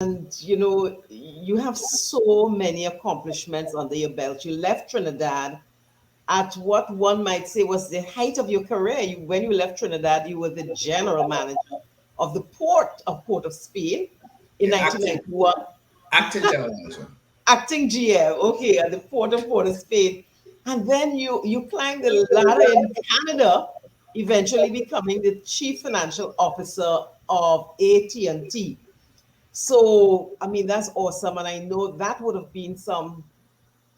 and you have so many accomplishments under your belt. You left Trinidad at what one might say was the height of your career. When you left Trinidad, you were the general manager of the Port of Spain in Yeah, acting 1991. acting general manager. Acting GM, okay, at the Port of Spain. And then you climbed the ladder in Canada, eventually becoming the chief financial officer of AT&T. So, I mean, that's awesome. And I know that would have been some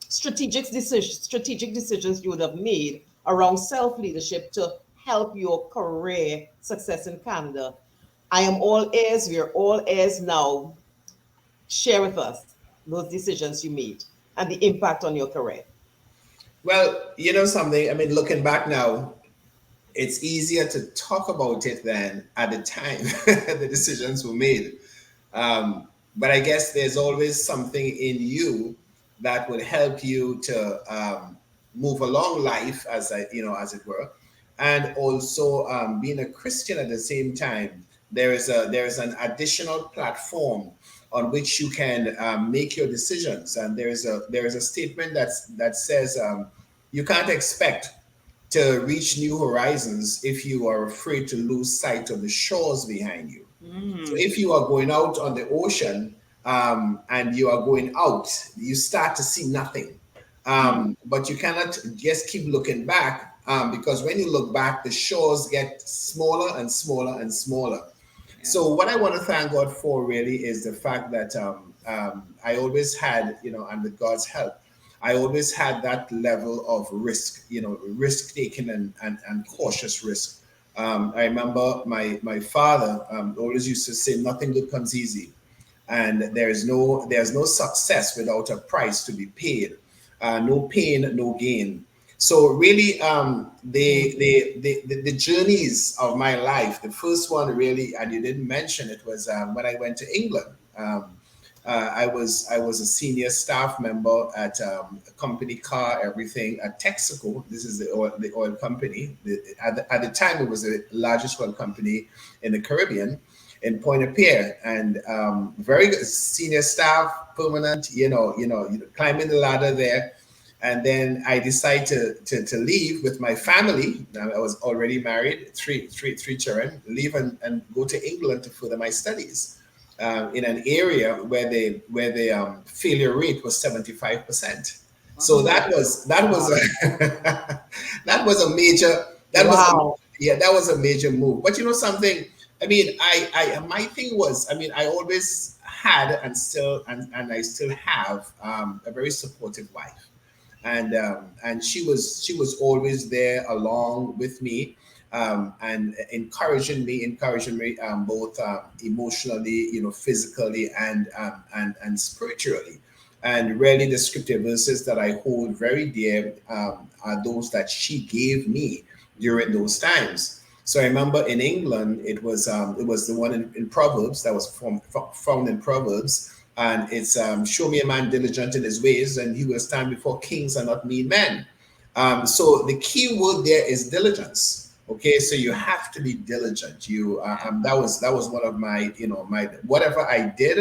strategic decisions you would have made around self-leadership to help your career success in Canada. I am all ears. We are all ears now. Share with us those decisions you made and the impact on your career. Well, you know something. I mean, looking back now, it's easier to talk about it than at the time the decisions were made. But I guess there's always something in you that would help you to move along life, as it were, and also being a Christian at the same time. There is an additional platform on which you can make your decisions, and there is a statement that says you can't expect to reach new horizons if you are afraid to lose sight of the shores behind you. So Mm. if you are going out on the ocean and you are going out, you start to see nothing. But you cannot just keep looking back because when you look back, the shores get smaller and smaller and smaller. Yeah. So what I want to thank God for really is the fact that I always had, and with God's help, I always had that level of risk, risk taking and cautious risk. I remember my father always used to say, "Nothing good comes easy," and there's no success without a price to be paid. No pain, no gain. So really, the journeys of my life. The first one really, and you didn't mention it, was when I went to England. I was a senior staff member at a company car, everything at Texaco. This is the oil company. At the time, it was the largest oil company in the Caribbean, in Point of Pierre, and very good senior staff, permanent. Climbing the ladder there. And then I decided to leave with my family. I was already married, three children. Leave and go to England to further my studies in an area where the failure rate was 75%. So Oh, that was wow. a that was a major that was a, Wow. yeah, that was a major move. But you know something, I mean, I my thing was, I mean, I always had and I still have a very supportive wife, and she was always there along with me, and encouraging me both emotionally, physically, and spiritually. And really, the scripture verses that I hold very dear are those that she gave me during those times. So I remember in England, it was the one in Proverbs that was found in Proverbs, and it's show me a man diligent in his ways, and he will stand before kings and not mean men. So the key word there is diligence. Okay, so you have to be diligent. That was one of my, my whatever I did,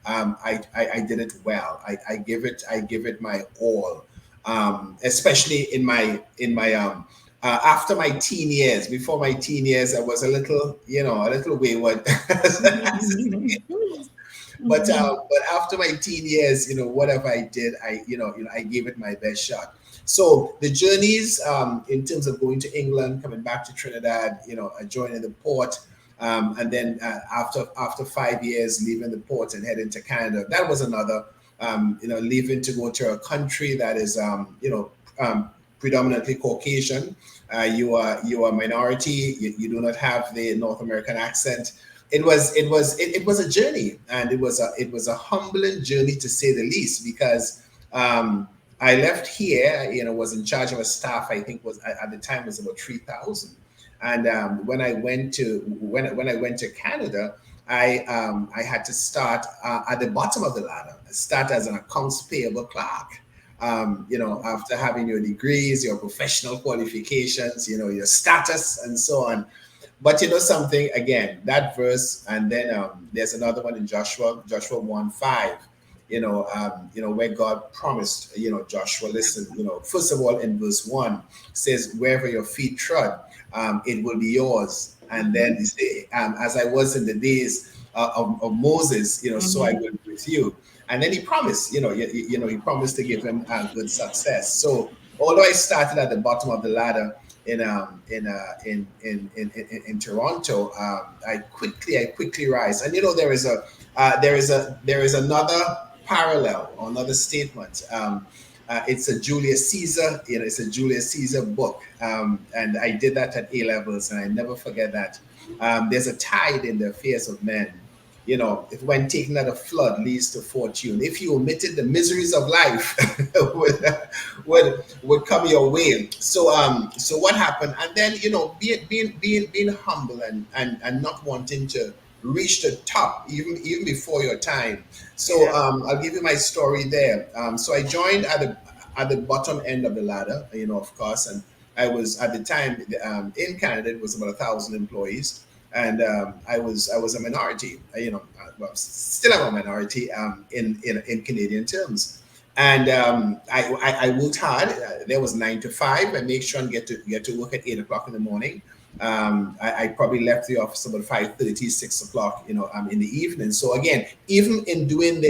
I did it well. I give it my all, especially after my teen years. Before my teen years, I was a little wayward. But after my teen years, whatever I did, I gave it my best shot. So the journeys, in terms of going to England, coming back to Trinidad, joining the port, and then after 5 years leaving the port and heading to Canada, that was another, leaving to go to a country that is, predominantly Caucasian. You are a minority. You do not have the North American accent. It was a journey, and it was a humbling journey, to say the least, because I left here, was in charge of a staff. I think was at the time was about 3,000, and when I went to Canada, I had to start at the bottom of the ladder, start as an accounts payable clerk. After having your degrees, your professional qualifications, your status, and so on. But you know something, again, that verse, and then there's another one in Joshua 1:5, where God promised, Joshua, listen, first of all, in verse 1 says, wherever your feet trod, it will be yours. And then he say, as I was in the days of Moses, so I will be with you. And then he promised, he promised to give him good success. So although I started at the bottom of the ladder in Toronto, I quickly rise. And there is another parallel or another statement. It's a Julius Caesar, it's a Julius Caesar book, and I did that at A levels, and I never forget that. There's a tide in the affairs of men. If when taken at a flood leads to fortune, if you omitted the miseries of life, would come your way. So what happened? And then being humble and not wanting to reach the top even before your time. So I'll give you my story there. So I joined at the bottom end of the ladder, of course, and I was at the time in Canada. It was about 1,000 employees, and I was a minority. Well, still am a minority in Canadian terms. And I worked hard. There was 9 to 5. I make sure and get to work at 8 o'clock in the morning. I probably left the office about 5:30, 6 o'clock, in the evening. So again, even in doing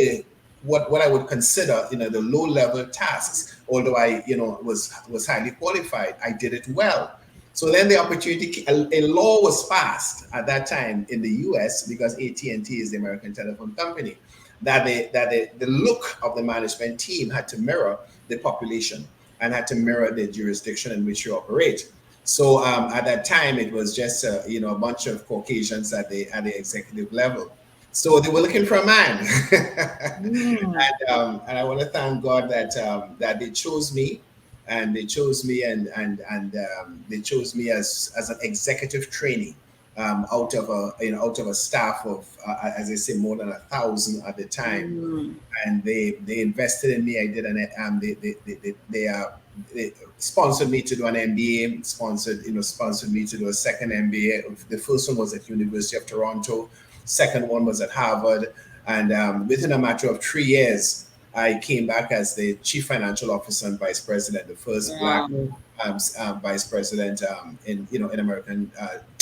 what I would consider, the low level tasks, although I, was highly qualified, I did it well. So then the opportunity, a law was passed at that time in the U.S. because AT&T is the American telephone company, that the look of the management team had to mirror the population and had to mirror the jurisdiction in which you operate. So at that time, it was just a bunch of Caucasians at the executive level. So they were looking for a man, and I want to thank God that they chose me, and they chose me, and they chose me as an executive trainee out of a staff of as I say, more than 1,000 at the time. And they invested in me. I did they sponsored me to do an MBA, sponsored me to do a second MBA. The first one was at University of Toronto, second one was at Harvard, and within a matter of 3 years, I came back as the chief financial officer and vice president, the first black vice president in American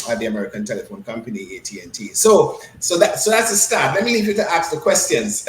at the American telephone company AT&T. So that's the start. Let me leave you to ask the questions.